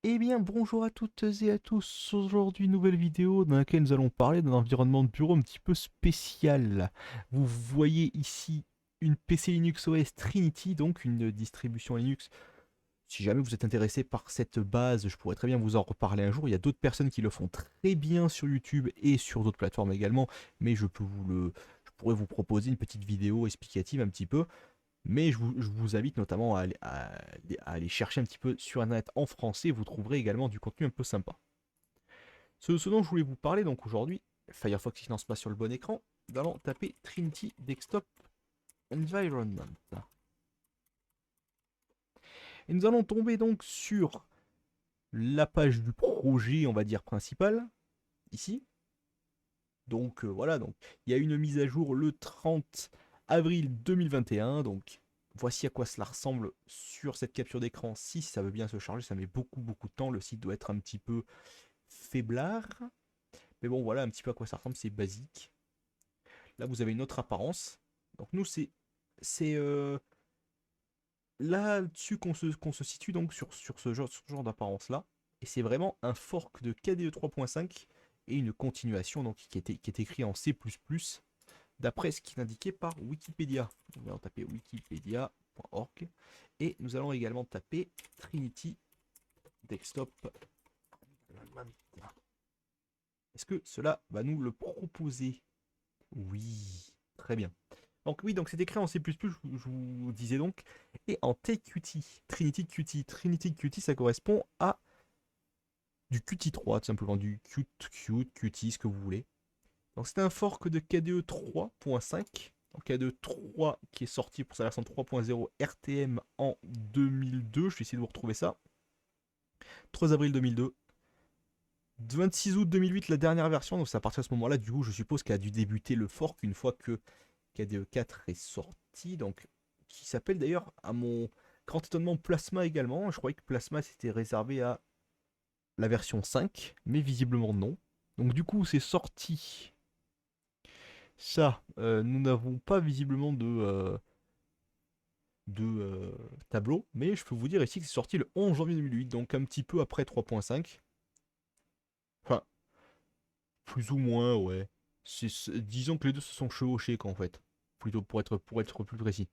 Eh bien, bonjour à toutes et à tous. Aujourd'hui, nouvelle vidéo dans laquelle nous allons parler d'un environnement de bureau un petit peu spécial. Vous voyez ici une PC Linux OS Trinity, donc une distribution Linux. Si jamais vous êtes intéressé par cette base, je pourrais très bien vous en reparler un jour. Il y a d'autres personnes qui le font très bien sur YouTube et sur d'autres plateformes également, mais je pourrais vous proposer une petite vidéo explicative un petit peu. Mais je vous invite notamment à aller chercher un petit peu sur Internet en français, vous trouverez également du contenu un peu sympa. Ce dont je voulais vous parler donc aujourd'hui, Firefox qui ne lance pas sur le bon écran, nous allons taper Trinity Desktop Environment. Et nous allons tomber donc sur la page du projet, on va dire, principal, ici. Donc voilà, donc il y a une mise à jour le 30 avril 2021, donc voici à quoi cela ressemble sur cette capture d'écran. Si ça veut bien se charger, ça met beaucoup de temps, le site doit être un petit peu faiblard. Mais bon voilà un petit peu à quoi ça ressemble, c'est basique. Là vous avez une autre apparence. Donc nous c'est là-dessus qu'on se situe donc sur ce genre d'apparence là. Et c'est vraiment un fork de KDE 3.5 et une continuation donc qui est écrit en C++ d'après ce qui est indiqué par Wikipédia. Nous allons taper wikipedia.org et nous allons également taper Trinity Desktop. Est-ce que cela va nous le proposer? Oui, très bien. Donc oui, donc c'est écrit en C++, je vous disais donc, et en TQT, Trinity Qt. Trinity Qt, ça correspond à du Qt3, tout simplement, du Qt, ce que vous voulez. Donc c'est un fork de KDE 3.5. Donc KDE 3 qui est sorti pour sa version 3.0 RTM en 2002. Je vais essayer de vous retrouver ça. 3 avril 2002. 26 août 2008, la dernière version. Donc c'est à partir de ce moment-là, du coup, je suppose qu'elle a dû débuter le fork une fois que KDE 4 est sorti. Donc qui s'appelle d'ailleurs, à mon grand étonnement, Plasma également. Je croyais que Plasma c'était réservé à la version 5, mais visiblement non. Donc du coup, c'est sorti. Ça, nous n'avons pas visiblement de tableau, mais je peux vous dire ici que c'est sorti le 11 janvier 2008, donc un petit peu après 3.5. Enfin, plus ou moins, ouais. Disons que les deux se sont chevauchés, quoi, en fait. Plutôt pour être plus précis.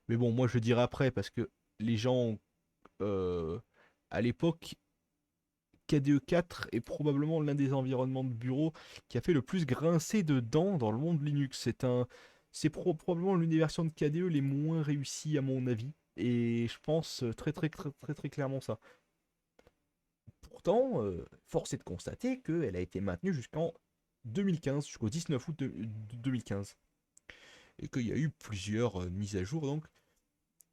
Mais bon, moi je dirais après, parce que les gens, euh, à l'époque, KDE 4 est probablement l'un des environnements de bureau qui a fait le plus grincer de dents dans le monde Linux. C'est probablement l'une des versions de KDE les moins réussies à mon avis. Et je pense très clairement ça. Pourtant, force est de constater qu'elle a été maintenue jusqu'en 2015, jusqu'au 19 août 2015. Et qu'il y a eu plusieurs mises à jour donc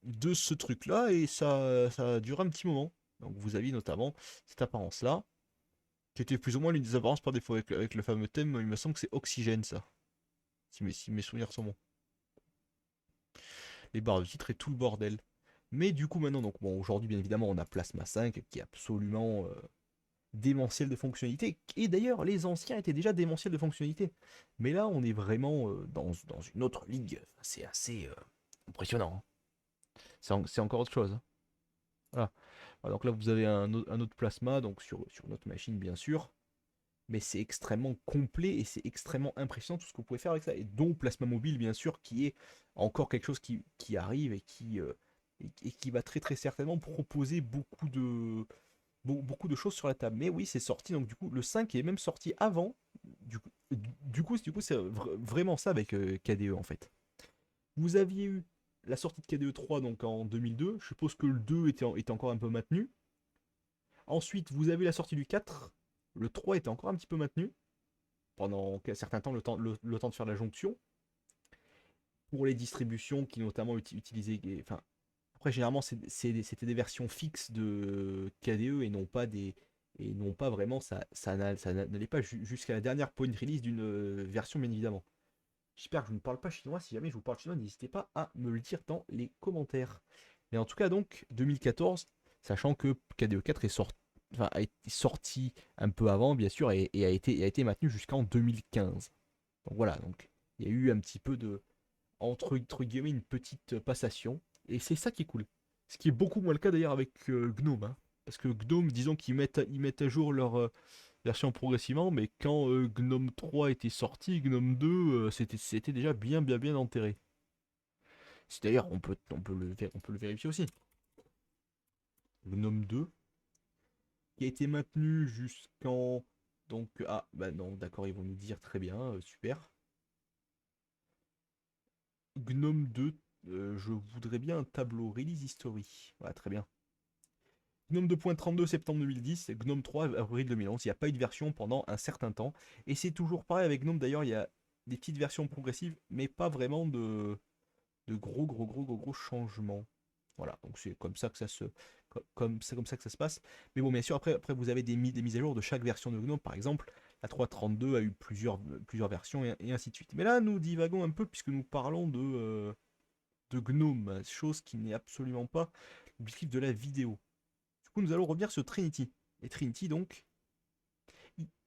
de ce truc-là et ça a duré un petit moment. Donc vous aviez notamment cette apparence-là, qui était plus ou moins l'une des apparences par défaut avec le fameux thème, il me semble que c'est Oxygène ça, si mes souvenirs sont bons. Les barres de titre et tout le bordel. Mais du coup maintenant, donc bon, aujourd'hui bien évidemment on a Plasma 5 qui est absolument démentiel de fonctionnalités. Et d'ailleurs les anciens étaient déjà démentiels de fonctionnalités. Mais là on est vraiment dans une autre ligue. C'est assez impressionnant, hein. C'est encore autre chose, hein. Voilà. Voilà, donc là vous avez un autre Plasma, donc sur notre machine bien sûr. Mais c'est extrêmement complet et c'est extrêmement impressionnant tout ce que vous pouvez faire avec ça. Et dont Plasma Mobile, bien sûr, qui est encore quelque chose qui arrive et qui va très certainement proposer beaucoup de choses sur la table. Mais oui, c'est sorti, donc du coup, le 5 est même sorti avant. Du coup c'est vraiment ça avec KDE en fait. Vous aviez eu la sortie de KDE 3 donc en 2002. Je suppose que le 2 était encore un peu maintenu. Ensuite, vous avez la sortie du 4. Le 3 était encore un petit peu maintenu pendant un certain temps, le temps de faire la jonction. Pour les distributions qui notamment utilisaient. Enfin, après, généralement, c'était des versions fixes de KDE et non pas vraiment, ça n'allait pas jusqu'à la dernière point release d'une version, bien évidemment. J'espère que je ne parle pas chinois. Si jamais je vous parle chinois, n'hésitez pas à me le dire dans les commentaires. Mais en tout cas, donc, 2014, sachant que KDE 4 a été sorti un peu avant, bien sûr, et a été maintenu jusqu'en 2015. Donc voilà, donc il y a eu un petit peu de, entre guillemets, une petite passation. Et c'est ça qui est cool. Ce qui est beaucoup moins le cas d'ailleurs avec GNOME, hein. Parce que GNOME, disons ils mettent à jour leur version progressivement, mais quand GNOME 3 était sorti, GNOME 2, c'était déjà bien enterré. C'est d'ailleurs, on peut le vérifier aussi. GNOME 2, qui a été maintenu jusqu'en... Donc, ah, bah non, d'accord, ils vont nous dire très bien, super. GNOME 2, je voudrais bien un tableau Release History. Voilà, très bien. GNOME 2.32 septembre 2010, GNOME 3 avril 2011. Il n'y a pas eu de version pendant un certain temps. Et c'est toujours pareil avec GNOME. D'ailleurs, il y a des petites versions progressives, mais pas vraiment de gros changements. Voilà, donc c'est comme ça que ça se comme ça que ça se passe. Mais bon, bien sûr, après vous avez des mises à jour de chaque version de GNOME. Par exemple, la 3.32 a eu plusieurs versions et ainsi de suite. Mais là, nous divagons un peu puisque nous parlons de GNOME, chose qui n'est absolument pas l'objectif de la vidéo. Du coup, nous allons revenir sur Trinity. Et Trinity, donc,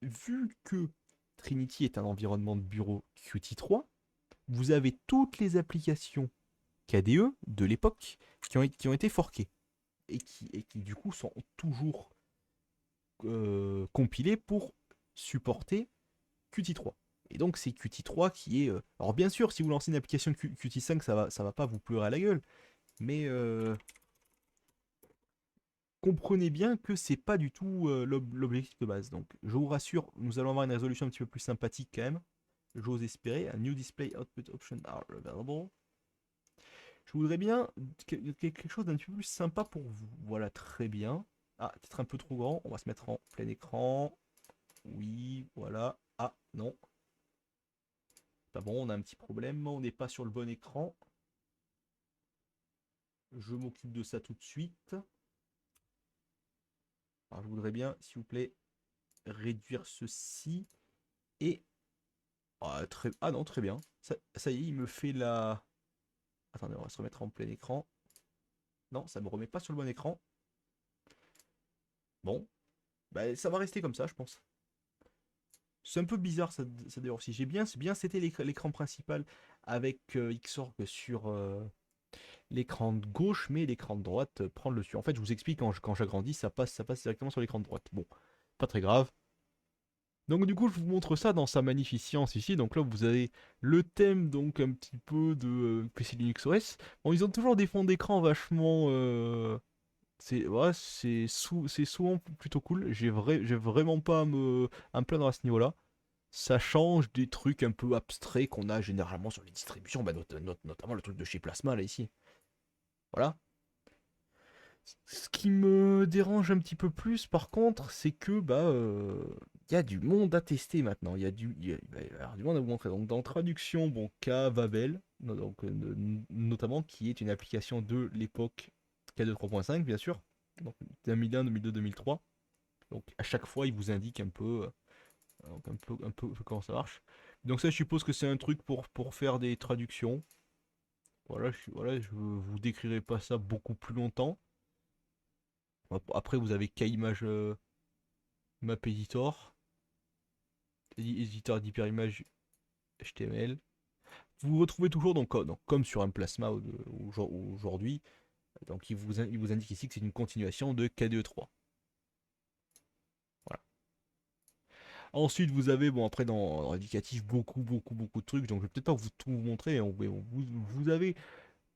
vu que Trinity est un environnement de bureau Qt3, vous avez toutes les applications KDE de l'époque qui ont été forquées et qui du coup sont toujours compilées pour supporter Qt3. Et donc c'est Qt3 qui est... alors bien sûr, si vous lancez une application Qt5, ça va pas vous pleurer à la gueule, mais comprenez bien que c'est pas du tout l'objectif de base. Donc je vous rassure, nous allons avoir une résolution un petit peu plus sympathique quand même. J'ose espérer. A new display output option are available. Je voudrais bien quelque chose d'un petit peu plus sympa pour vous. Voilà, très bien. Ah, peut-être un peu trop grand. On va se mettre en plein écran. Oui, voilà. Ah, non. Pas bon, on a un petit problème. On n'est pas sur le bon écran. Je m'occupe de ça tout de suite. Alors, je voudrais bien, s'il vous plaît, réduire ceci. Et... ah, ah non, très bien. Ça y est, il me fait la... Attendez, on va se remettre en plein écran. Non, ça me remet pas sur le bon écran. Bon, bah, ça va rester comme ça, je pense. C'est un peu bizarre ça d'ailleurs aussi. C'est bien c'était l'écran principal avec Xorg sur l'écran de gauche, mais l'écran de droite prend le dessus. En fait, je vous explique quand j'agrandis, ça passe directement sur l'écran de droite. Bon, pas très grave. Donc du coup, je vous montre ça dans sa magnificence ici. Donc là, vous avez le thème donc un petit peu de PC Linux OS. Bon, ils ont toujours des fonds d'écran vachement c'est ouais, c'est souvent plutôt cool. J'ai vraiment pas à me plaindre à ce niveau-là. Ça change des trucs un peu abstraits qu'on a généralement sur les distributions, bah, notamment le truc de chez Plasma là ici. Voilà. Ce qui me dérange un petit peu plus par contre, c'est que y a du monde à tester maintenant. Il va y avoir du monde à vous montrer. Donc dans traduction, bon, K Babel, notamment qui est une application de l'époque K2 3.5 bien sûr. Donc 2001, 2002, 2003. Donc à chaque fois, il vous indique un peu comment ça marche. Donc ça, je suppose que c'est un truc pour faire des traductions. Voilà, je vous décrirai pas ça beaucoup plus longtemps. Après, vous avez K-Image Map Editor, éditeur d'hyperimage HTML. Vous vous retrouvez toujours donc, comme sur un plasma aujourd'hui. Donc il vous indique ici que c'est une continuation de KDE3. Voilà. Ensuite, vous avez, bon, après dans l'éducatif, beaucoup de trucs. Donc je vais peut-être pas vous tout vous montrer. Vous avez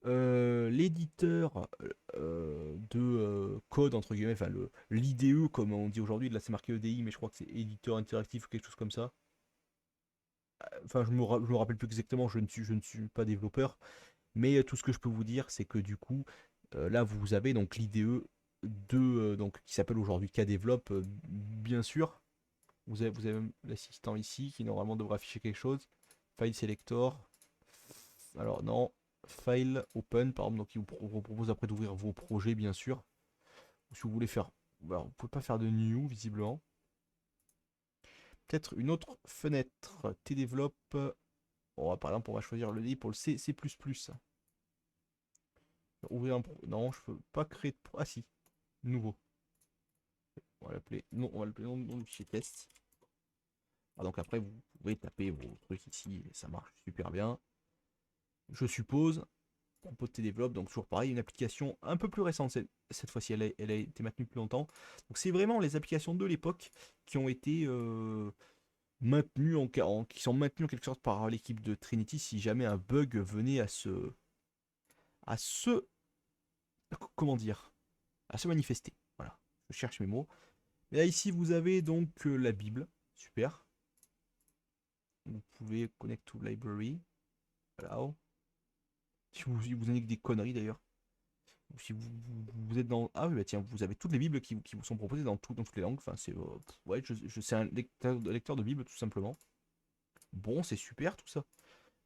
l'éditeur de code entre guillemets, enfin l'IDE comme on dit aujourd'hui, là c'est marqué EDI, mais je crois que c'est éditeur interactif ou quelque chose comme ça. Enfin, je me rappelle plus exactement, je ne suis pas développeur, mais tout ce que je peux vous dire, c'est que du coup, là vous avez donc l'IDE de donc qui s'appelle aujourd'hui KDevelop, bien sûr. Vous avez l'assistant ici qui normalement devrait afficher quelque chose. File selector. Alors non, file open par exemple, donc il vous propose après d'ouvrir vos projets bien sûr. Ou si vous voulez faire, alors, vous pouvez pas faire de new visiblement. Peut-être une autre fenêtre tdevelop. Par exemple, on va choisir le D pour le C++. Ouvrir un non, je peux pas créer de ah si, nouveau. On va l'appeler non, on va l'appeler nom du fichier test. Ah, donc après vous pouvez taper vos trucs ici, et ça marche super bien. Je suppose. Compoté développe, donc toujours pareil, une application un peu plus récente, cette fois-ci elle a été maintenue plus longtemps. Donc c'est vraiment les applications de l'époque qui ont été maintenues qui sont maintenues en quelque sorte par l'équipe de Trinity si jamais un bug venait à se, comment dire, à se manifester. Voilà, je cherche mes mots. Et là ici vous avez donc la Bible, super. Vous pouvez connect to library, voilà. Si vous indique des conneries d'ailleurs. Si vous êtes dans. Ah oui, bah tiens, vous avez toutes les Bibles qui vous sont proposées dans toutes les langues. Enfin, c'est. Ouais, c'est un lecteur de Bible, tout simplement. Bon, c'est super tout ça.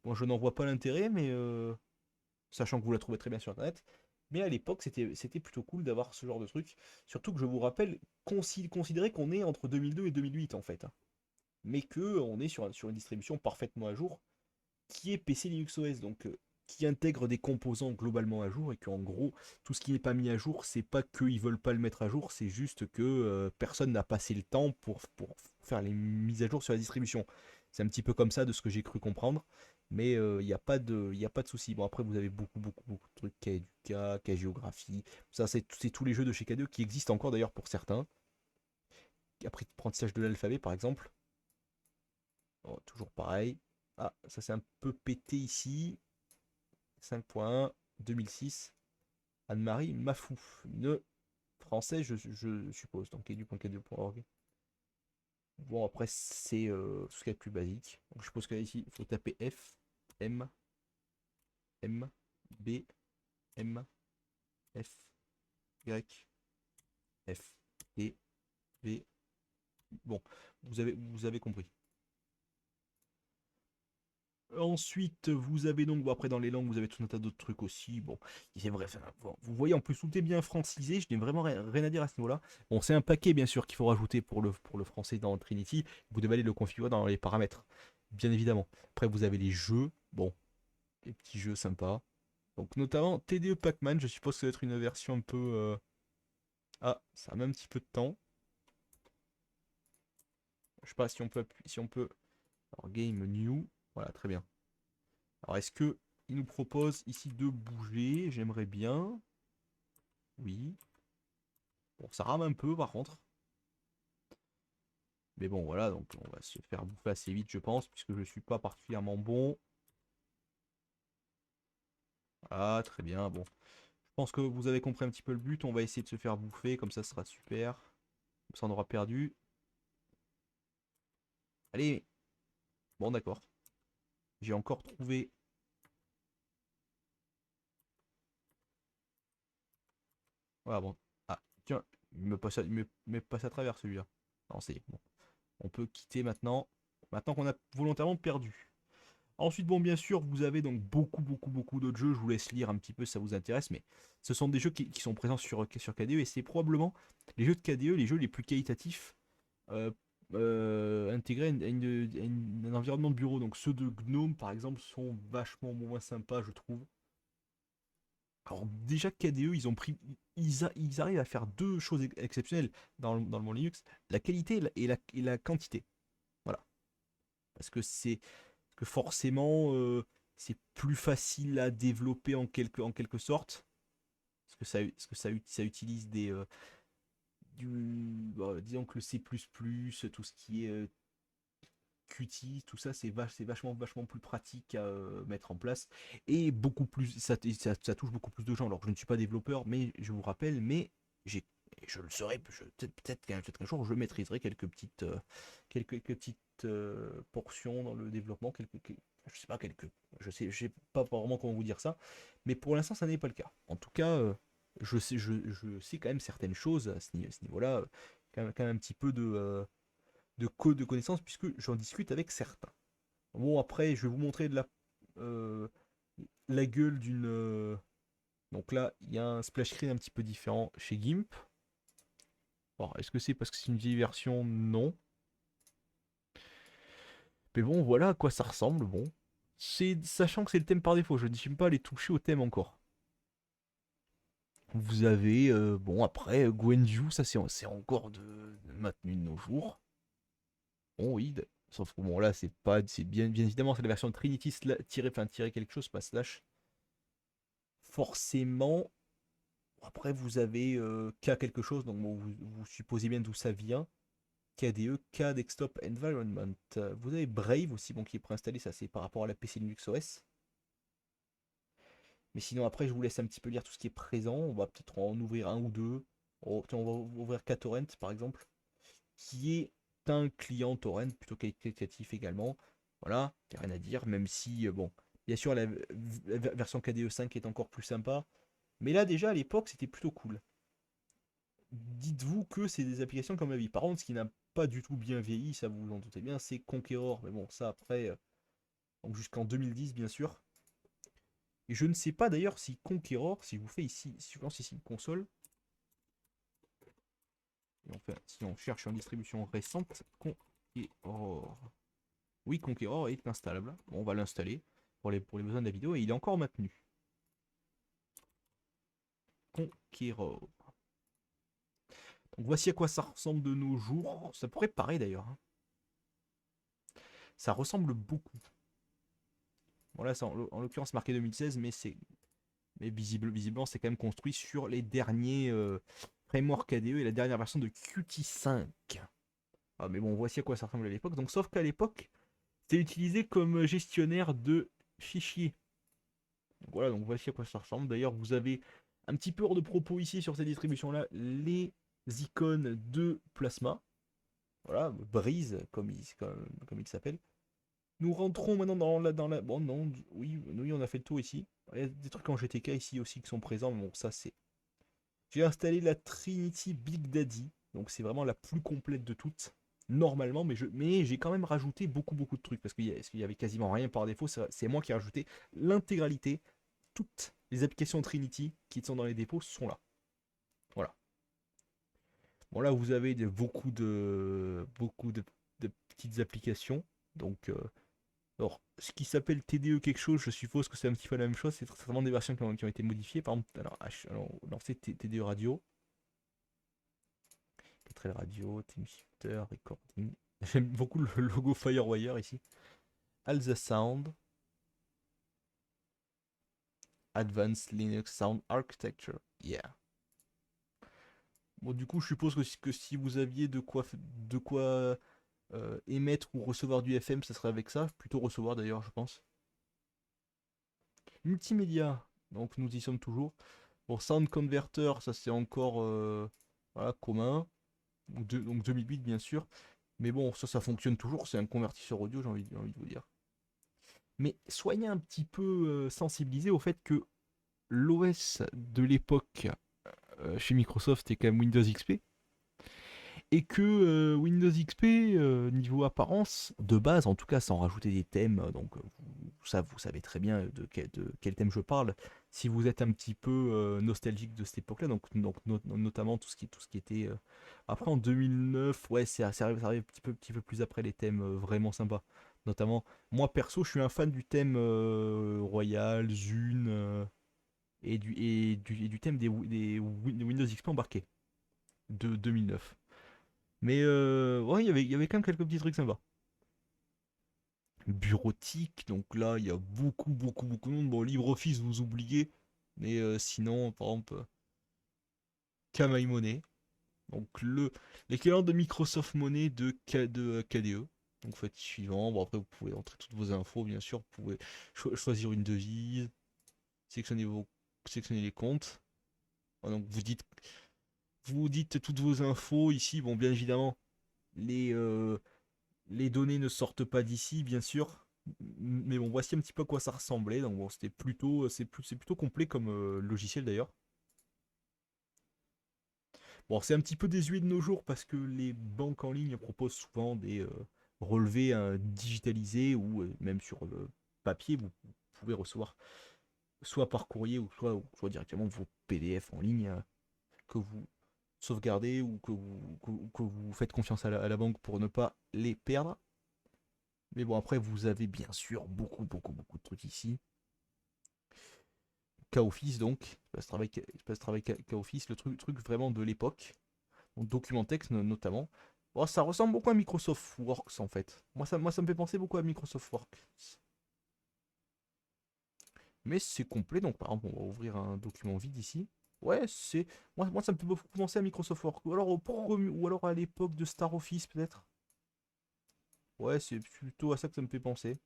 Bon, je n'en vois pas l'intérêt, mais. Sachant que vous la trouvez très bien sur Internet. Mais à l'époque, c'était plutôt cool d'avoir ce genre de truc. Surtout que je vous rappelle, considérez qu'on est entre 2002 et 2008 en fait, hein. Mais que on est sur une distribution parfaitement à jour qui est PC Linux OS, donc qui intègre des composants globalement à jour et qu'en gros, tout ce qui n'est pas mis à jour, c'est pas qu'ils veulent pas le mettre à jour, c'est juste que personne n'a passé le temps pour faire les mises à jour sur la distribution. C'est un petit peu comme ça de ce que j'ai cru comprendre, mais il n'y a pas de souci. Bon, après, vous avez beaucoup de trucs, KEduca, KGéographie, ça c'est tous les jeux de chez K2 qui existent encore d'ailleurs pour certains. Après, apprentissage de l'alphabet par exemple. Oh, toujours pareil. Ah, ça c'est un peu pété ici. 5.1, 2006. Anne-Marie Mafou. Une française, je suppose. Donc edu.k2.org. Bon, après, c'est ce qu'il y a de plus basique. Donc je suppose qu'ici, il faut taper F, M, M, B, M, F, Y, F, T, V. Bon, vous avez compris. Ensuite, vous avez donc, bon, après dans les langues, vous avez tout un tas d'autres trucs aussi. Bon, c'est vrai, enfin, bon, vous voyez, en plus, tout est bien francisé. Je n'ai vraiment rien à dire à ce niveau-là. Bon, c'est un paquet, bien sûr, qu'il faut rajouter pour le français dans Trinity. Vous devez aller le configurer dans les paramètres, bien évidemment. Après, vous avez les jeux. Bon, les petits jeux sympas. Donc, notamment TDE Pac-Man. Je suppose que ça va être une version un peu. Ah, ça met un petit peu de temps. Je sais pas si on peut. Si on peut. Alors, Game New. Voilà, très bien. Alors, est-ce que il nous propose ici de bouger? J'aimerais bien. Oui. Bon, ça rame un peu par contre. Mais bon, voilà, donc on va se faire bouffer assez vite, je pense, puisque je suis pas particulièrement bon. Ah, très bien, bon. Je pense que vous avez compris un petit peu le but. On va essayer de se faire bouffer, comme ça ce sera super. Comme ça on aura perdu. Allez. Bon, d'accord. J'ai encore trouvé. Voilà, bon. Ah, tiens, il me passe à travers celui-là. Non, c'est bon. On peut quitter maintenant. Maintenant qu'on a volontairement perdu. Ensuite, bon, bien sûr, vous avez donc beaucoup d'autres jeux. Je vous laisse lire un petit peu si ça vous intéresse, mais ce sont des jeux qui sont présents sur KDE et c'est probablement les jeux de KDE, les jeux les plus qualitatifs euh, intégrés à un environnement de bureau. Donc ceux de GNOME, par exemple, sont vachement moins sympas, je trouve. Alors déjà KDE, ils arrivent à faire deux choses exceptionnelles dans le monde Linux, la qualité et la quantité. Voilà. Parce que forcément, c'est plus facile à développer en quelque sorte. Parce que ça utilise disons que le C++, tout ce qui est Qt, tout ça, c'est vachement plus pratique à mettre en place. Et beaucoup plus, ça touche beaucoup plus de gens. Alors, je ne suis pas développeur, mais je vous rappelle, mais j'ai je le serai, peut-être qu'un jour je maîtriserai quelques petites portions dans le développement, je sais pas, je sais pas vraiment comment vous dire ça, mais pour l'instant ça n'est pas le cas. En tout cas, je sais quand même certaines choses à ce niveau-là, quand même un petit peu de code de connaissances, puisque j'en discute avec certains. Bon, après, je vais vous montrer euh, la gueule d'une. Donc là, il y a un splash screen un petit peu différent chez GIMP. Bon, est-ce que c'est parce que c'est une vieille version? Non. Mais bon, voilà à quoi ça ressemble. Bon. Sachant que c'est le thème par défaut, je ne suis pas allé toucher au thème encore. Vous avez, bon, après, Gwenju, ça c'est encore maintenu de nos jours. Bon, oui, sauf que bon, là, c'est pas, c'est bien évidemment, c'est la version Trinity tiré quelque chose, pas slash. forcément, après vous avez K quelque chose, donc bon, vous supposez bien d'où ça vient. KDE, K Desktop Environment. Vous avez Brave aussi, bon, qui est préinstallé, ça c'est par rapport à la PC Linux OS. Mais sinon, après, je vous laisse un petit peu lire tout ce qui est présent. On va peut-être en ouvrir un ou deux. Oh, tiens, on va ouvrir KTorrent par exemple, qui est un client torrent plutôt qualitatif également. Voilà, il n'y a rien à dire, même si, bon, bien sûr, la version KDE 5 est encore plus sympa. Mais là, déjà, à l'époque, c'était plutôt cool. Dites-vous que c'est des applications comme la vie. Par contre, ce qui n'a pas du tout bien vieilli, ça vous en doutez bien, c'est Conqueror. Mais bon, ça après, donc jusqu'en 2010, bien sûr. Et je ne sais pas d'ailleurs si Conqueror, si je vous fais ici, si je lance ici une console, et si on cherche une distribution récente, Conqueror. Oui, Conqueror est installable. Bon, on va l'installer pour les besoins de la vidéo et il est encore maintenu. Conqueror. Donc voici à quoi ça ressemble de nos jours. Ça pourrait pareil d'ailleurs, hein. Ça ressemble beaucoup. Bon là, c'est en l'occurrence marqué 2016, mais visiblement c'est quand même construit sur les derniers frameworks KDE et la dernière version de Qt5. Ah, mais bon, voici à quoi ça ressemble à l'époque. Donc sauf qu'à l'époque, c'était utilisé comme gestionnaire de fichiers. Donc, voilà, donc voici à quoi ça ressemble. D'ailleurs, vous avez un petit peu hors de propos ici sur cette distribution-là, les icônes de Plasma. Voilà, Breeze, comme il s'appelle. Nous rentrons maintenant dans la. Bon, non, oui, oui, on a fait le tour ici. Il y a des trucs en GTK ici aussi qui sont présents, mais bon, ça c'est. J'ai installé la Trinity Big Daddy, donc c'est vraiment la plus complète de toutes, normalement, mais j'ai quand même rajouté beaucoup, beaucoup de trucs, parce qu'il y avait quasiment rien par défaut, c'est moi qui ai rajouté l'intégralité, toutes les applications Trinity qui sont dans les dépôts sont là. Voilà. Bon, là, vous avez beaucoup de petites applications, donc. Alors, ce qui s'appelle TDE quelque chose, je suppose que c'est un petit peu la même chose. C'est certainement des versions qui ont été modifiées. Par exemple, alors lancer TDE Radio. 4L Radio, Team Shifter, Recording. J'aime beaucoup le logo Firewire ici. Alza Sound. Advanced Linux Sound Architecture. Yeah. Bon, du coup, je suppose que si vous aviez de quoi émettre ou recevoir du FM, ça serait avec ça. Plutôt recevoir d'ailleurs, je pense. Multimédia. Donc, nous y sommes toujours. Bon, Sound Converter, ça c'est encore voilà, commun. Donc 2008 bien sûr. Mais bon, ça fonctionne toujours. C'est un convertisseur audio, j'ai envie de vous dire. Mais soyez un petit peu sensibilisé au fait que l'OS de l'époque chez Microsoft est quand même Windows XP. Et que Windows XP, niveau apparence, de base, en tout cas sans rajouter des thèmes, donc vous savez très bien de quel thème je parle, si vous êtes un petit peu nostalgique de cette époque-là, donc notamment tout ce qui était... Après en 2009, ouais, ça arrive un petit peu plus après les thèmes vraiment sympas. Notamment, moi perso, je suis un fan du thème Royal, Zune, et du thème des Windows XP embarqués de 2009. Mais ouais, il y avait quand même quelques petits trucs sympas. Bureautique, donc là, il y a beaucoup, beaucoup, beaucoup de monde. Bon, LibreOffice, vous oubliez. Mais sinon, par exemple, Kamaï Money. Donc l'équivalent de Microsoft Money de KDE. Donc faites suivant. Bon, après, vous pouvez entrer toutes vos infos, bien sûr. Vous pouvez choisir une devise, sélectionner, sélectionner les comptes. Donc vous dites toutes vos infos ici. Bon, bien évidemment, les, euh, les données ne sortent pas d'ici, bien sûr. Mais bon, voici un petit peu à quoi ça ressemblait. Donc bon, c'est plutôt complet comme logiciel d'ailleurs. Bon, c'est un petit peu désuet de nos jours parce que les banques en ligne proposent souvent des relevés digitalisés ou même sur papier, vous pouvez recevoir soit par courrier ou soit directement vos PDF en ligne que vous sauvegardez ou que vous faites confiance à la banque pour ne pas les perdre. Mais bon, après, vous avez bien sûr beaucoup, beaucoup, beaucoup de trucs ici. K-Office, donc, espace travail K-Office, le truc vraiment de l'époque. Donc, Documentex notamment. Bon, ça ressemble beaucoup à Microsoft Works en fait. Moi, ça me fait penser beaucoup à Microsoft Works. Mais c'est complet, donc par exemple, on va ouvrir un document vide ici. Ouais, c'est. Moi, ça me fait beaucoup penser à Microsoft Word. Ou alors, ou alors à l'époque de Star Office, peut-être. Ouais, c'est plutôt à ça que ça me fait penser.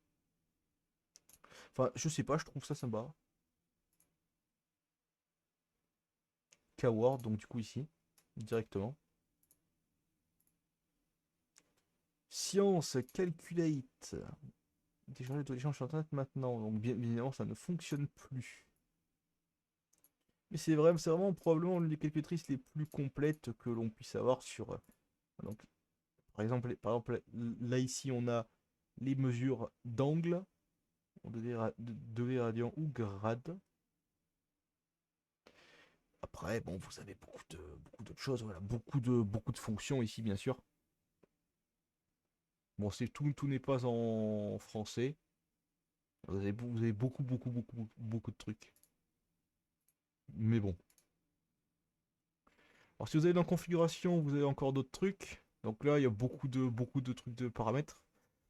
Enfin, je sais pas, je trouve ça sympa. K-Word, donc du coup ici, directement. Science, calculate. Télécharger de l'échange sur Internet maintenant. Donc bien évidemment, ça ne fonctionne plus. Mais c'est vraiment probablement l'une des calculatrices les plus complètes que l'on puisse avoir sur. Donc, par exemple, là ici, on a les mesures d'angle, en degrés radians ou grade. Après, bon, vous avez beaucoup d'autres choses, voilà, beaucoup de fonctions ici, bien sûr. Bon, tout n'est pas en français. Vous avez beaucoup de trucs. Mais bon. Alors, si vous allez dans configuration, vous avez encore d'autres trucs. Donc là, il y a beaucoup de trucs de paramètres.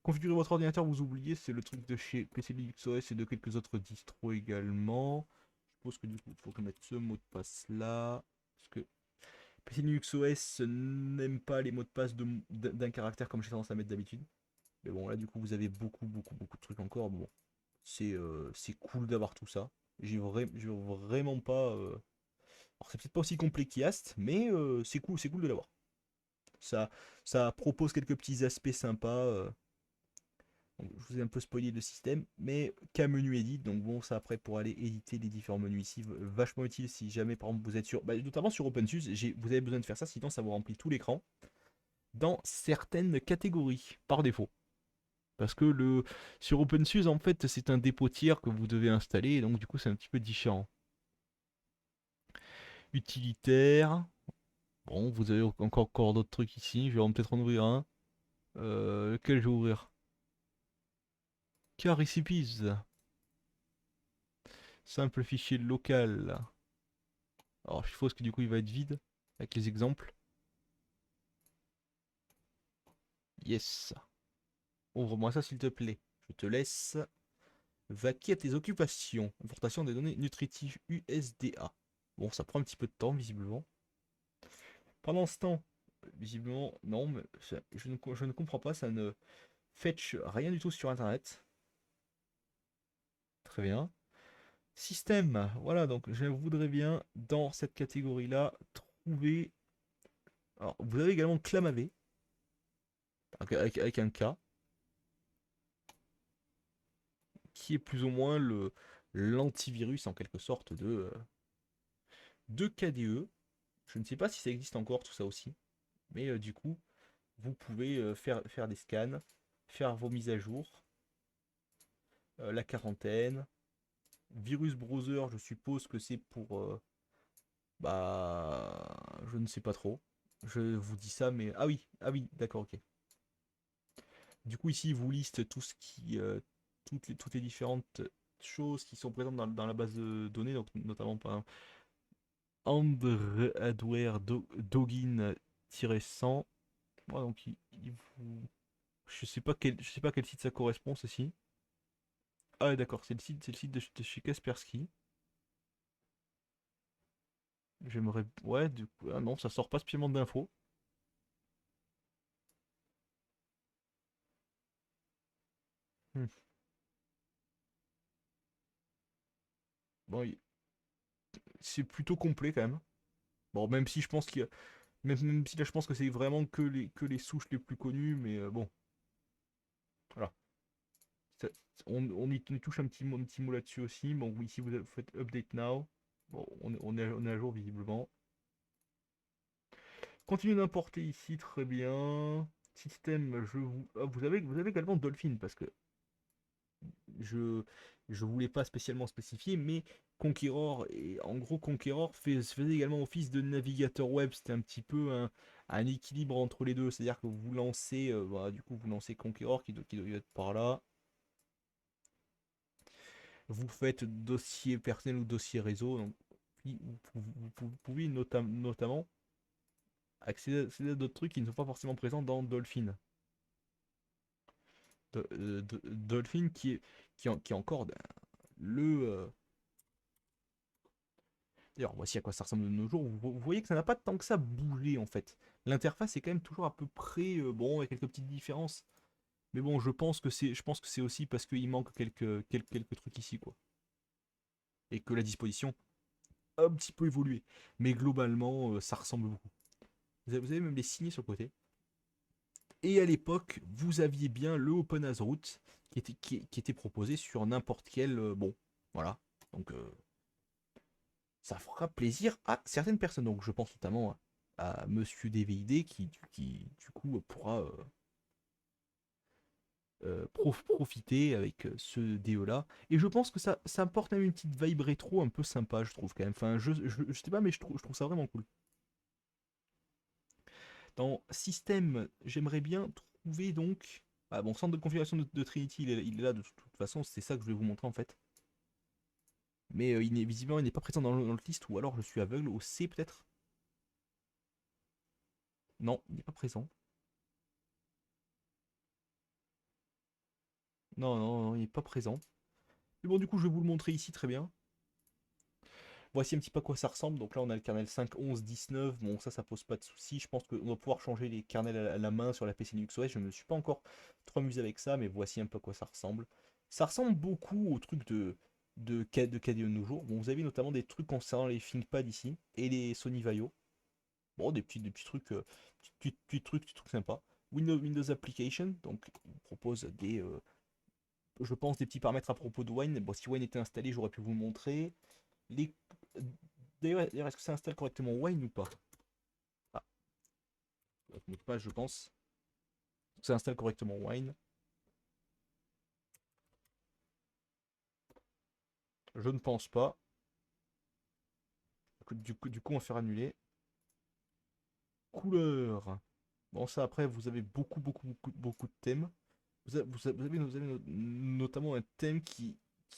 Configurer votre ordinateur, vous oubliez, c'est le truc de chez PC Linux OS et de quelques autres distros également. Je suppose que du coup, il faut mettre ce mot de passe là. Parce que PC Linux OS n'aime pas les mots de passe d'un caractère comme j'ai tendance à mettre d'habitude. Mais bon, là, du coup, vous avez beaucoup de trucs encore. Bon, c'est cool d'avoir tout ça. J'ai vraiment pas. Alors, c'est peut-être pas aussi complet qu'Iast, mais c'est cool de l'avoir. Ça, ça propose quelques petits aspects sympas. Donc, je vous ai un peu spoilé le système, mais qu'un menu edit. Donc bon, ça après pour aller éditer les différents menus ici, vachement utile si jamais par exemple vous êtes sur, notamment sur OpenSUSE, vous avez besoin de faire ça, sinon ça vous remplit tout l'écran dans certaines catégories par défaut. Parce que sur OpenSUSE, en fait, c'est un dépôt tiers que vous devez installer, et donc du coup, c'est un petit peu différent. Utilitaire. Bon, vous avez encore d'autres trucs ici. Je vais peut-être en ouvrir un. Lequel je vais ouvrir? Car recipes. Simple fichier local. Alors, je suppose que du coup, il va être vide avec les exemples. Yes. Ouvre-moi ça, s'il te plaît. Je te laisse vaquer à tes occupations. Importation des données nutritives USDA. Bon, ça prend un petit peu de temps, visiblement. Pendant ce temps, visiblement, non, mais je ne comprends pas, ça ne fetch rien du tout sur Internet. Très bien. Système, voilà, donc je voudrais bien, dans cette catégorie-là, trouver... Alors, vous avez également Clamave, avec un K, qui est plus ou moins l'antivirus, en quelque sorte, de KDE. Je ne sais pas si ça existe encore, tout ça aussi. Mais du coup, vous pouvez faire des scans, faire vos mises à jour, la quarantaine. Virus Browser, je suppose que c'est pour... je ne sais pas trop. Je vous dis ça, mais... ah oui, d'accord, ok. Du coup, ici, il vous liste tout ce qui... toutes les différentes choses qui sont présentes dans la base de données, donc notamment par exemple Hardware Dogin-100. Voilà, donc je sais pas quel site ça correspond, ceci. Ah ouais, d'accord, c'est le site de chez Kaspersky. J'aimerais. Ouais, du coup. Ah non, ça sort pas spécialement d'infos. Hmm. Bon, c'est plutôt complet quand même. Bon, même si je pense qu'il y a. Même si là, je pense que c'est vraiment que les souches les plus connues, mais bon, voilà. Ça- on y touche un petit mot là-dessus aussi. Bon, ici, vous faites Update Now. Bon, on est à jour visiblement. Continuez d'importer ici, très bien. Système, vous avez également Dolphin, parce que je je voulais pas spécialement spécifier, mais Conqueror, et en gros Conqueror faisait également office de navigateur web. C'était un petit peu un équilibre entre les deux, c'est-à-dire que vous lancez, voilà, du coup vous lancez Conqueror qui doit être par là. Vous faites dossier personnel ou dossier réseau, donc vous pouvez notamment accéder à d'autres trucs qui ne sont pas forcément présents dans Dolphin. Dolphin qui est encore le... D'ailleurs, voici à quoi ça ressemble de nos jours. Vous voyez que ça n'a pas tant que ça bougé en fait. L'interface est quand même toujours à peu près bon, avec quelques petites différences. Mais bon, je pense que c'est aussi parce qu'il manque quelques trucs ici quoi. Et que la disposition a un petit peu évolué. Mais globalement, ça ressemble beaucoup. Vous avez même les signés sur le côté. Et à l'époque, vous aviez bien le Open as Route qui était proposé sur n'importe quel. Bon, voilà. Donc ça fera plaisir à certaines personnes. Donc je pense notamment à Monsieur DVID qui du coup pourra profiter avec ce DE là. Et je pense que ça apporte même une petite vibe rétro un peu sympa, je trouve quand même. Enfin, je sais pas, mais je trouve ça vraiment cool. Dans système, j'aimerais bien trouver donc. Ah bon, centre de configuration de Trinity, il est là de toute façon, c'est ça que je vais vous montrer en fait. Mais visiblement, il n'est pas présent dans le liste, ou alors je suis aveugle, au C peut-être. Non, il n'est pas présent. Non, non, non, il n'est pas présent. Mais bon, du coup, je vais vous le montrer ici très bien. Voici un petit peu à quoi ça ressemble. Donc là, on a le kernel 5, 11, 19. Bon, ça pose pas de soucis. Je pense qu'on va pouvoir changer les kernels à la main sur la PC Linux OS. Je ne me suis pas encore trop amusé avec ça, mais voici un peu à quoi ça ressemble. Ça ressemble beaucoup au truc de KDE de nos jours. Bon, vous avez notamment des trucs concernant les ThinkPad ici et les Sony Vaio. Bon, des petits trucs, petits trucs sympas. Windows Application, donc on propose je pense, des petits paramètres à propos de Wine. Bon, si Wine était installé, j'aurais pu vous le montrer. Les... D'ailleurs, est-ce que ça installe correctement Wine ou pas? Ah, mot de passe, je pense. Ça installe correctement Wine. Je ne pense pas. Du coup, on va faire annuler. Couleur. Bon, ça, après, vous avez beaucoup, beaucoup, beaucoup, beaucoup de thèmes. Vous avez notamment un thème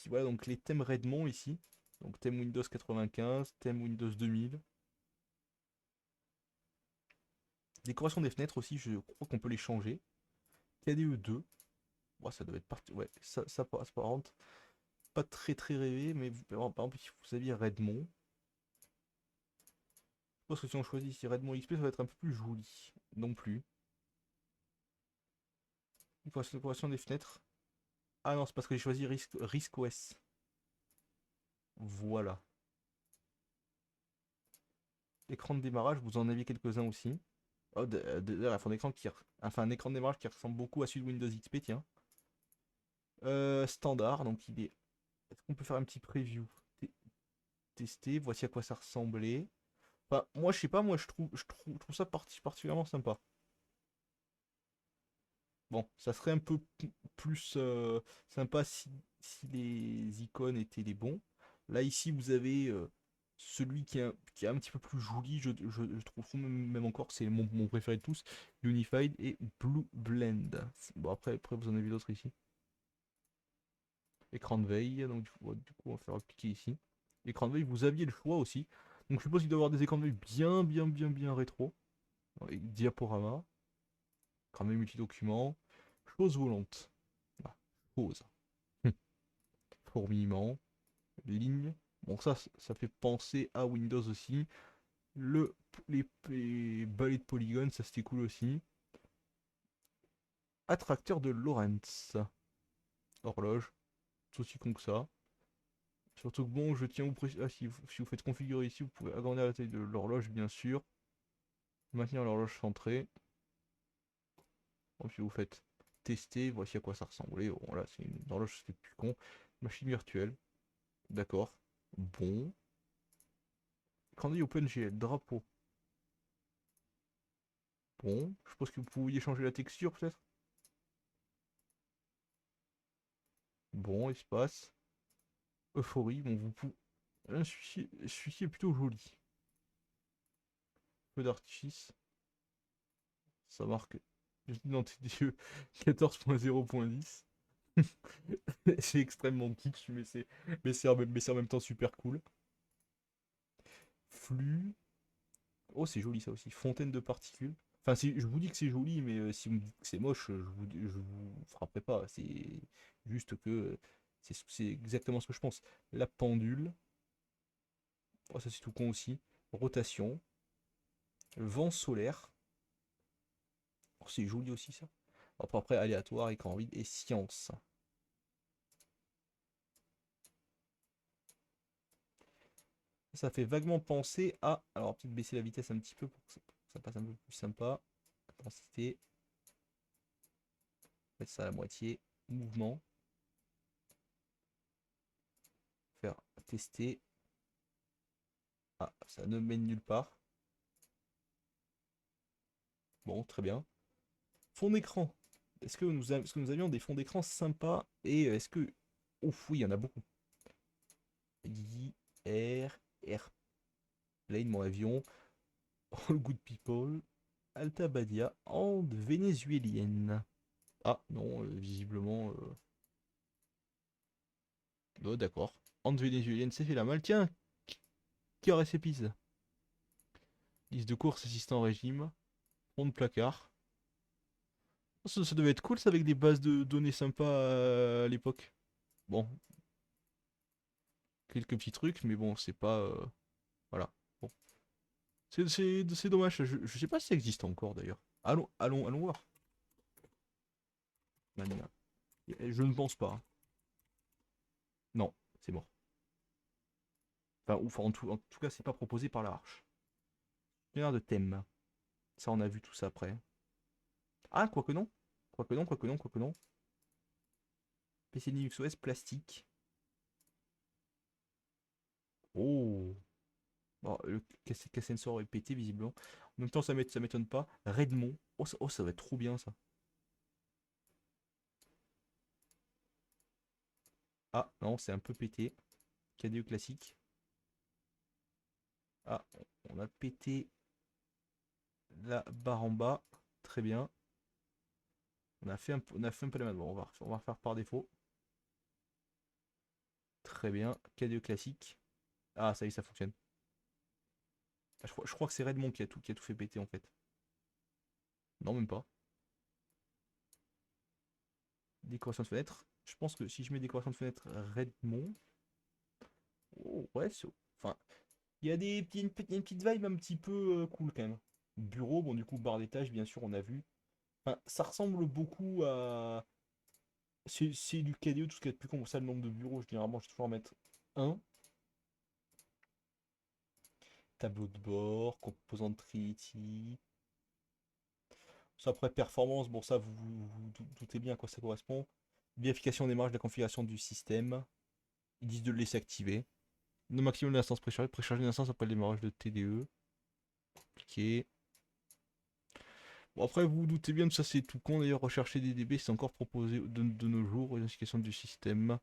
voilà, donc les thèmes Redmond ici. Donc thème Windows 95, thème Windows 2000. Décoration des fenêtres aussi, je crois qu'on peut les changer. KDE 2. Bon, ça doit être parti. Ouais, ça par contre, pas très très rêvé, mais par exemple, si vous aviez Redmond. Je pense que si on choisit ici Redmond XP, ça va être un peu plus joli. Non plus. Décoration des fenêtres. Ah non, c'est parce que j'ai choisi Risk OS. Voilà. Écran de démarrage, vous en aviez quelques-uns aussi. Oh, d'ailleurs, il faut un écran enfin, un écran de démarrage qui ressemble beaucoup à celui de Windows XP, tiens. Standard, donc il est. Est-ce qu'on peut faire un petit preview? Tester, voici à quoi ça ressemblait. Enfin, moi, je sais pas, moi, je trouve ça particulièrement sympa. Bon, ça serait un peu plus sympa si les icônes étaient les bons. Là, ici, vous avez celui qui est un petit peu plus joli. Je trouve même encore que c'est mon préféré de tous. Unified et Blue Blend. Bon, après vous en avez d'autres ici. Écran de veille. Donc, du coup, on va faire appliquer ici. Écran de veille, vous aviez le choix aussi. Donc, je suppose qu'il doit y avoir des écrans de veille bien, bien, bien, bien rétro. Avec diaporama. Écran de veille multi-document. Chose volante. Ah, pause. Fourmillement, ligne. Bon, ça fait penser à Windows aussi. Les balais de polygone, ça c'était cool aussi. Attracteur de Lorentz. Horloge. C'est aussi con que ça. Surtout que bon, je tiens à vous préciser. Ah, si vous faites configurer ici, vous pouvez agrandir la taille de l'horloge, bien sûr. Maintenir l'horloge centrée. Bon, si vous faites tester, voici à quoi ça ressemblait. Bon, là, c'est une horloge, c'était plus con. Machine virtuelle. D'accord. Bon. Candy OpenGL, drapeau. Bon, je pense que vous pouviez changer la texture peut-être. Bon, espace. Euphorie, bon, vous pouvez. Celui-ci est plutôt joli. Peu d'artifice. Ça marque l'identité des yeux 14.0.10. C'est extrêmement kitsch, mais c'est en même temps super cool. Flux. Oh, c'est joli ça aussi. Fontaine de particules. Enfin, je vous dis que c'est joli, mais si vous me dites que c'est moche, je vous frapperai pas. C'est juste que C'est exactement ce que je pense. La pendule. Oh, ça c'est tout con aussi. Rotation. Vent solaire. Oh, c'est joli aussi ça. Après, aléatoire, écran vide et science. Ça fait vaguement penser à... Alors peut-être baisser la vitesse un petit peu pour que ça passe un peu plus sympa. Intensité. Mettre ça à la moitié. Mouvement. Faire tester. Ah, ça ne mène nulle part. Bon, très bien. Fond d'écran. Est-ce que nous avions des fonds d'écran sympas? Et est-ce que... Ouf, oui, il y en a beaucoup. Airplane, mon avion. All Good People. Alta Badia. Ande vénézuélienne. Ah, non, visiblement... Oh, d'accord. Ande vénézuélienne, c'est fait la mal. Tiens, qui aurait ses pistes? Liste de course, assistant régime. Fond de placard. Ça devait être cool, ça, avec des bases de données sympas à l'époque. Bon, quelques petits trucs, mais bon, c'est pas... voilà. Bon. C'est dommage, je sais pas si ça existe encore, d'ailleurs. Allons voir. Mania. Je ne pense pas, hein. Non, c'est mort. Enfin, ouf, en tout cas, c'est pas proposé par la Arche. Une de thème. Ça, on a vu tout ça après. Ah, quoique non. Quoique non, quoique non, quoique non. PC Linux OS plastique. Oh. Bon, le Cassensor est pété, visiblement. En même temps, ça m'étonne pas. Redmond. Oh, ça va être trop bien, ça. Ah, non, c'est un peu pété. KDE classique. Ah, on a pété la barre en bas. Très bien. On a fait un peu la main. Bon, on va refaire par défaut. Très bien. KDE classique. Ah, ça y est, ça fonctionne. Ah, je crois que c'est Redmond qui a tout fait péter en fait. Non, même pas. Décoration de fenêtre. Je pense que si je mets décoration de fenêtre Redmond. Oh, ouais, enfin, il y a une petite vibe un petit peu cool quand même. Bureau, bon, du coup, barre d'étage, bien sûr, on a vu. Enfin, ça ressemble beaucoup à. C'est du KDE, tout ce qui est plus con. Ça, le nombre de bureaux, généralement, je vais toujours en mettre un. Tableau de bord, composant de Trinity. Ça, après, performance, bon, ça, vous doutez bien à quoi ça correspond. Vérification des marges de la configuration du système. Ils disent de le laisser activer. Le maximum d'instances préchargées. Précharger une instance après le démarrage de TDE. Ok. Bon, après, vous vous doutez bien que ça, c'est tout con. D'ailleurs, rechercher des DB, c'est encore proposé de nos jours. Identification du système.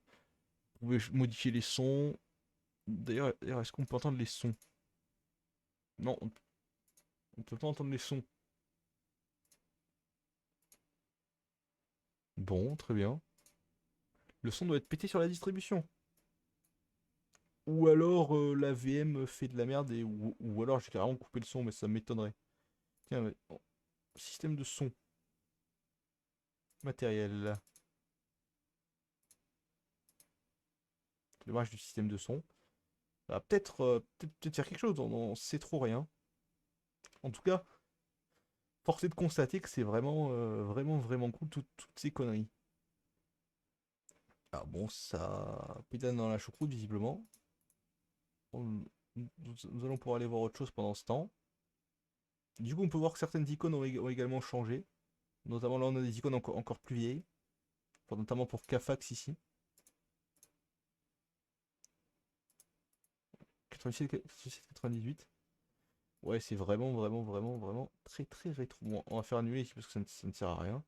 Vous pouvez modifier les sons. D'ailleurs, est-ce qu'on peut entendre les sons? Non, on peut pas entendre les sons. Bon, très bien. Le son doit être pété sur la distribution. Ou alors la VM fait de la merde ou alors j'ai carrément coupé le son, mais ça m'étonnerait. Tiens, système de son. Matériel. L'image du système de son. Ça va peut-être faire quelque chose, on sait trop rien. En tout cas, force est de constater que c'est vraiment cool toutes ces conneries. Ah bon, ça pédale dans la choucroute visiblement. Nous allons pouvoir aller voir autre chose pendant ce temps. Du coup, on peut voir que certaines icônes ont également changé. Notamment là, on a des icônes encore plus vieilles. Enfin, notamment pour Cafax ici. 97-98. Ouais, c'est vraiment très rétro. Bon, on va faire annuler ici parce que ça ne sert à rien.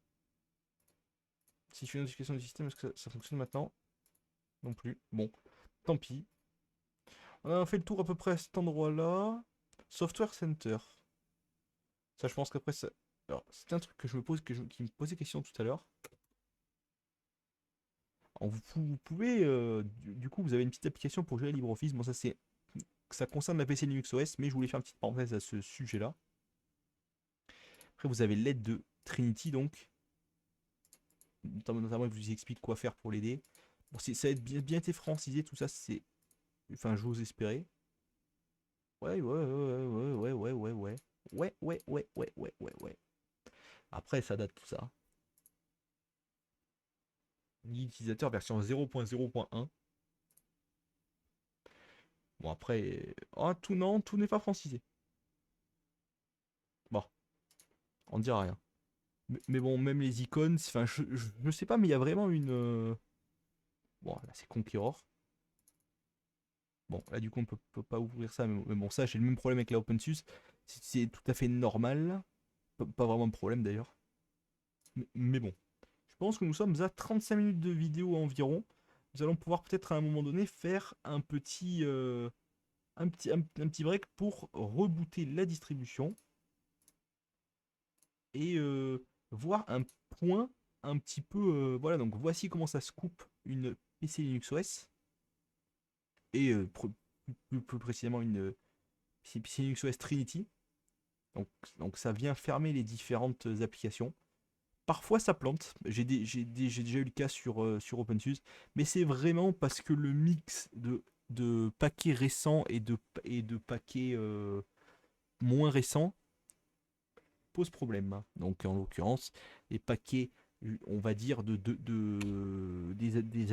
Si je fais une notification du système, est-ce que ça fonctionne maintenant? Non plus. Bon, tant pis. On a fait le tour à peu près à cet endroit-là. Software Center. Ça, je pense qu'après ça. Alors, c'est un truc que je me pose, qui me posait question tout à l'heure. Alors, vous pouvez, du coup, vous avez une petite application pour gérer LibreOffice. Bon, ça concerne la PC Linux OS, mais je voulais faire une petite parenthèse à ce sujet-là. Après, vous avez l'aide de Trinity, donc. Notamment, il vous explique quoi faire pour l'aider. Bon, ça a bien été francisé, tout ça, c'est... Enfin, j'ose espérer. Ouais, ouais, ouais, ouais, ouais, ouais, ouais, ouais. Ouais, ouais, ouais, ouais, ouais, ouais, ouais. Après, ça date tout ça. Guide utilisateur version 0.0.1. Bon, après... Ah, tout non, tout n'est pas francisé. Bon, on dira rien. Mais bon, même les icônes, enfin, je sais pas, mais il y a vraiment une... Bon, là, c'est Conqueror. Bon, là, du coup, on peut pas ouvrir ça, mais bon, ça, j'ai le même problème avec la OpenSUSE. C'est tout à fait normal. Pas vraiment de problème, d'ailleurs. Mais bon. Je pense que nous sommes à 35 minutes de vidéo environ. Nous allons pouvoir peut-être à un moment donné faire un petit break pour rebooter la distribution et voir un point un petit peu. Voilà, donc voici comment ça se coupe une PC Linux OS et plus précisément une PC Linux OS Trinity. Donc, donc ça vient fermer les différentes applications. Parfois ça plante, j'ai déjà eu le cas sur OpenSUSE, mais c'est vraiment parce que le mix de paquets récents et de paquets moins récents pose problème. Donc en l'occurrence, les paquets, on va dire, des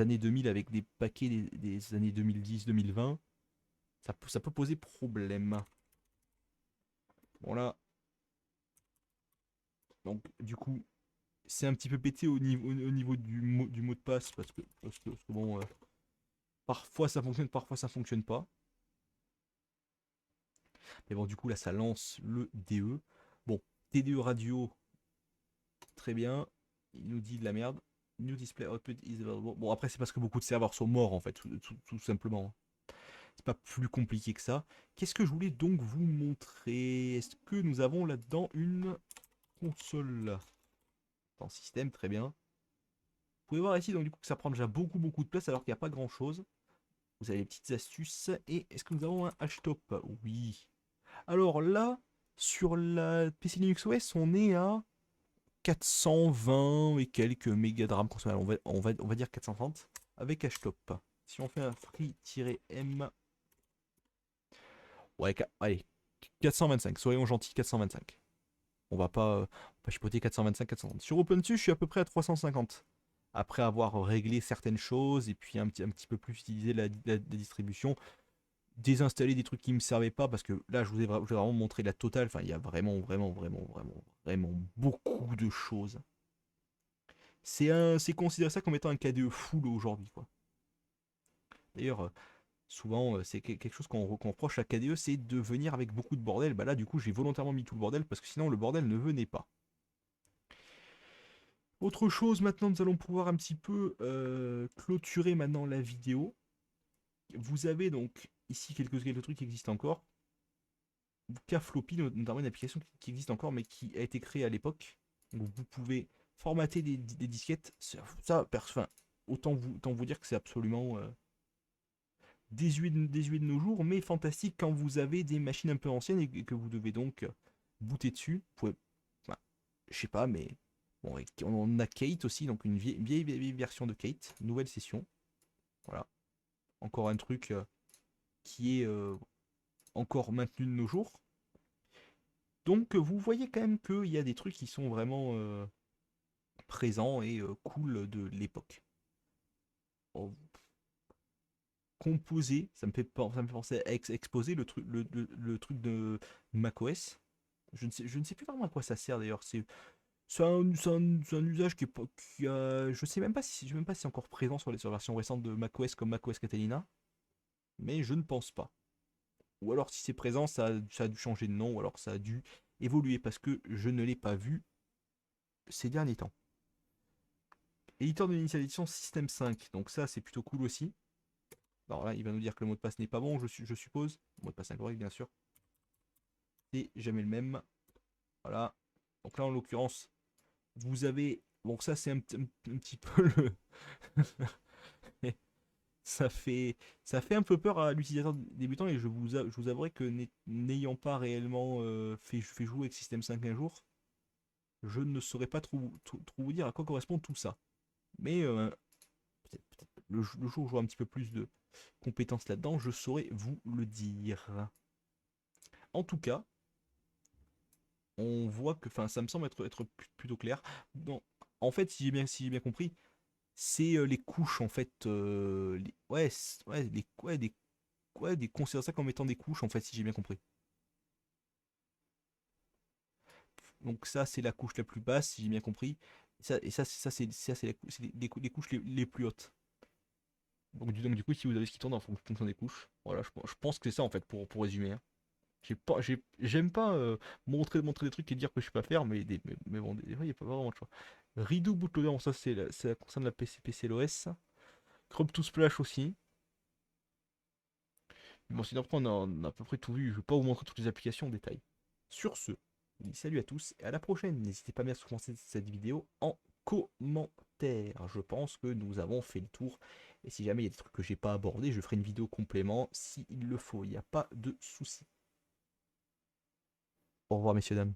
années 2000 avec des paquets des années 2010-2020, ça peut poser problème. Bon là, donc du coup, c'est un petit peu pété au niveau du mot de passe parce que bon, parfois ça fonctionne, parfois ça fonctionne pas. Mais bon, du coup là ça lance le DE. Bon, TDE radio, très bien. Il nous dit de la merde. New display output is available. Bon, après c'est parce que beaucoup de serveurs sont morts en fait, tout simplement. C'est pas plus compliqué que ça. Qu'est-ce que je voulais donc vous montrer? Est-ce que nous avons là-dedans une console? Dans système, très bien. Vous pouvez voir ici donc du coup que ça prend déjà beaucoup de place alors qu'il n'y a pas grand chose. Vous avez les petites astuces. Et est-ce que nous avons un hashtop? Oui. Alors là, sur la PC Linux OS, on est à 420 et quelques mégas de RAM consommable. On va dire 430 avec hashtop. Si on fait un free-m, ouais, allez, 425, soyons gentils, 425. On va pas chipoter 425, 430. Sur OpenSUSE, je suis à peu près à 350. Après avoir réglé certaines choses et puis un petit peu plus utilisé la distribution, désinstaller des trucs qui me servaient pas parce que là je vous ai vraiment montré la totale. Enfin, il y a vraiment beaucoup de choses. C'est considéré ça comme étant un KDE full aujourd'hui, quoi. D'ailleurs, souvent c'est quelque chose qu'on reproche à KDE, c'est de venir avec beaucoup de bordel. Bah là du coup j'ai volontairement mis tout le bordel parce que sinon le bordel ne venait pas. Autre chose, maintenant nous allons pouvoir un petit peu clôturer maintenant la vidéo. Vous avez donc ici quelques trucs qui existent encore. Kfloppy, notamment une application qui existe encore mais qui a été créée à l'époque. Donc vous pouvez formater des disquettes. Ça, enfin, autant vous dire que c'est absolument désuet de nos jours, mais fantastique quand vous avez des machines un peu anciennes et que vous devez donc booter dessus. Vous pouvez, enfin, je sais pas, mais bon, on a Kate aussi, donc une vieille version de Kate, nouvelle session. Voilà, encore un truc qui est encore maintenu de nos jours. Donc vous voyez quand même qu'il y a des trucs qui sont vraiment présents et cool de l'époque. Oh, composer, ça me fait penser à exposer le truc de macOS. Je ne sais plus vraiment à quoi ça sert d'ailleurs. C'est un usage qui a, je sais même pas si c'est encore présent sur la version récente de macOS comme macOS Catalina, mais je ne pense pas. Ou alors si c'est présent, ça a dû changer de nom, ou alors ça a dû évoluer parce que je ne l'ai pas vu ces derniers temps. Éditeur de l'initialisation Système 5, donc ça c'est plutôt cool aussi. Alors là, il va nous dire que le mot de passe n'est pas bon, je suppose. Le mot de passe incorrect, bien sûr. C'est jamais le même. Voilà. Donc là, en l'occurrence, vous avez. Bon, ça, c'est un petit peu le. Ça fait un peu peur à l'utilisateur débutant et je vous avouerai que n'ayant pas réellement fait jouer avec System 5 un jour, je ne saurais pas trop vous dire à quoi correspond tout ça. Mais le jour où j'aurai un petit peu plus de compétences là-dedans, je saurai vous le dire. En tout cas, on voit que, enfin, ça me semble être plutôt clair. Non, en fait, si j'ai bien compris, c'est les couches, en fait, ouais, ouais, ouais, considère ça comme étant des couches, en fait, si j'ai bien compris. Donc ça, c'est la couche la plus basse, si j'ai bien compris. C'est les couches les plus hautes. Donc du coup, si vous avez ce qui tourne en fonction des couches, voilà, je pense que c'est ça en fait pour résumer, hein. J'aime pas montrer des trucs et dire que je sais pas faire, mais bon, des fois, il n'y a pas vraiment de choix. Redo bootloader, bon, ça concerne la PCLOS. Crop to Splash aussi. Bon, sinon après, on a à peu près tout vu. Je vais pas vous montrer toutes les applications en détail. Sur ce, je vous dis salut à tous et à la prochaine. N'hésitez pas bien à commencer cette vidéo en commentaire. Je pense que nous avons fait le tour. Et si jamais il y a des trucs que j'ai pas abordés, je ferai une vidéo complément s'il le faut. Il n'y a pas de souci. Au revoir, messieurs, dames.